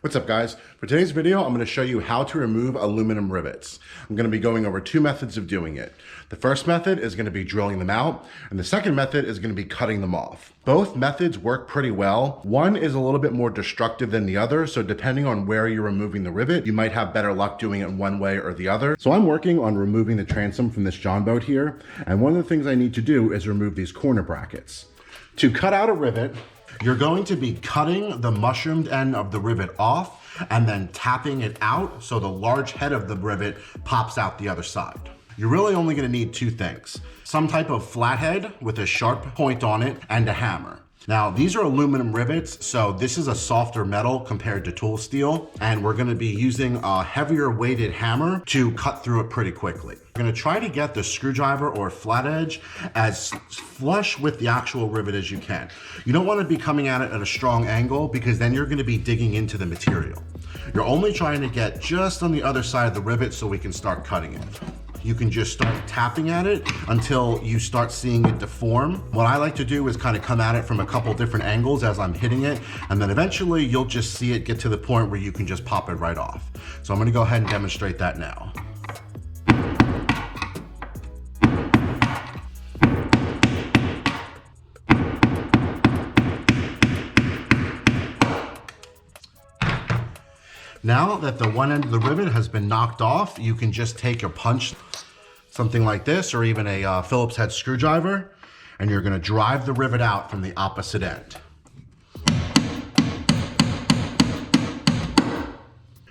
What's up guys? For today's video, I'm going to show you how to remove aluminum rivets. I'm going to be going over two methods of doing it. The first method is going to be drilling them out, and the second method is going to be cutting them off. Both methods work pretty well. One is a little bit more destructive than the other, so depending on where you're removing the rivet, you might have better luck doing it one way or the other. So I'm working on removing the transom from this Jon Boat here, and one of the things I need to do is remove these corner brackets. To cut out a rivet, you're going to be cutting the mushroomed end of the rivet off and then tapping it out so the large head of the rivet pops out the other side. You're really only going to need two things: some type of flathead with a sharp point on it and a hammer. Now, these are aluminum rivets, so this is a softer metal compared to tool steel, and we're going to be using a heavier weighted hammer to cut through it pretty quickly. We're going to try to get the screwdriver or flat edge as flush with the actual rivet as you can. You don't want to be coming at it at a strong angle because then you're going to be digging into the material. You're only trying to get just on the other side of the rivet so we can start cutting it. You can just start tapping at it until you start seeing it deform. What I like to do is kind of come at it from a couple different angles as I'm hitting it, and then eventually you'll just see it get to the point where you can just pop it right off. So I'm gonna go ahead and demonstrate that now. Now that the one end of the rivet has been knocked off, you can just take your punch, something like this, or even a Phillips head screwdriver, and you're gonna drive the rivet out from the opposite end.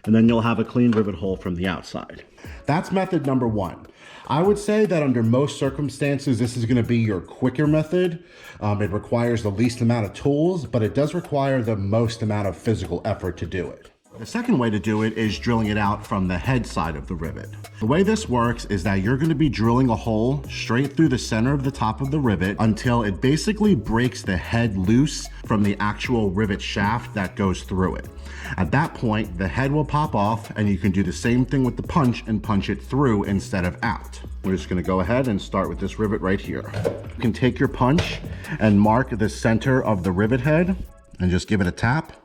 And then you'll have a clean rivet hole from the outside. That's method number one. I would say that under most circumstances, this is gonna be your quicker method. It requires the least amount of tools, but it does require the most amount of physical effort to do it. The second way to do it is drilling it out from the head side of the rivet. The way this works is that you're going to be drilling a hole straight through the center of the top of the rivet until it basically breaks the head loose from the actual rivet shaft that goes through it. At that point, the head will pop off and you can do the same thing with the punch and punch it through instead of out. We're just going to go ahead and start with this rivet right here. You can take your punch and mark the center of the rivet head and just give it a tap.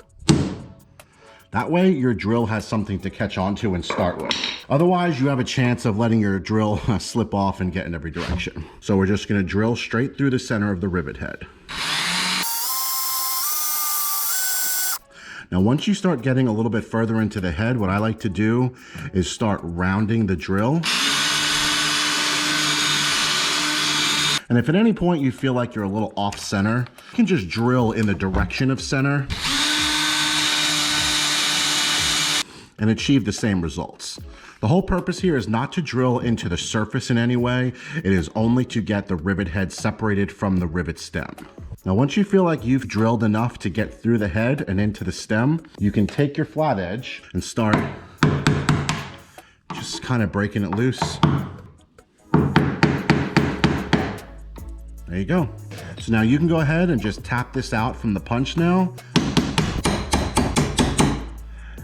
That way your drill has something to catch onto and start with. Otherwise, you have a chance of letting your drill slip off and get in every direction. So we're just gonna drill straight through the center of the rivet head. Now, once you start getting a little bit further into the head, what I like to do is start rounding the drill. And if at any point you feel like you're a little off center, you can just drill in the direction of center and achieve the same results. The whole purpose here is not to drill into the surface in any way. It is only to get the rivet head separated from the rivet stem. Now, once you feel like you've drilled enough to get through the head and into the stem, you can take your flat edge and start just kind of breaking it loose. There you go. So now you can go ahead and just tap this out from the punch now.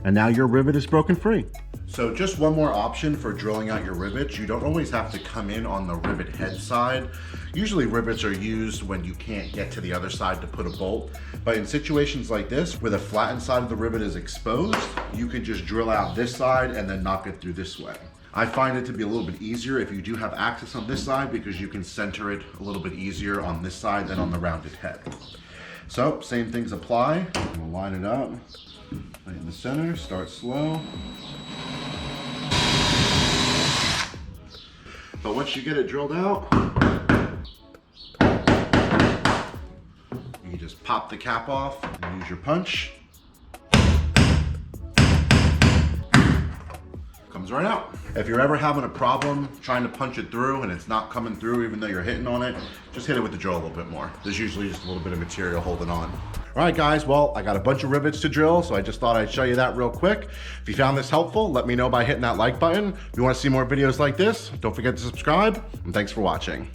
And now your rivet is broken free. So just one more option for drilling out your rivets. You don't always have to come in on the rivet head side. Usually rivets are used when you can't get to the other side to put a bolt. But in situations like this, where the flattened side of the rivet is exposed, you can just drill out this side and then knock it through this way. I find it to be a little bit easier if you do have access on this side because you can center it a little bit easier on this side than on the rounded head. So same things apply. We'll line it up. Right in the center, start slow. But once you get it drilled out, you just pop the cap off and use your punch. Comes right out. If you're ever having a problem trying to punch it through and it's not coming through even though you're hitting on it, just hit it with the drill a little bit more. There's usually just a little bit of material holding on. All right guys, well, I got a bunch of rivets to drill, so I just thought I'd show you that real quick. If you found this helpful, let me know by hitting that like button. If you want to see more videos like this, don't forget to subscribe, and thanks for watching.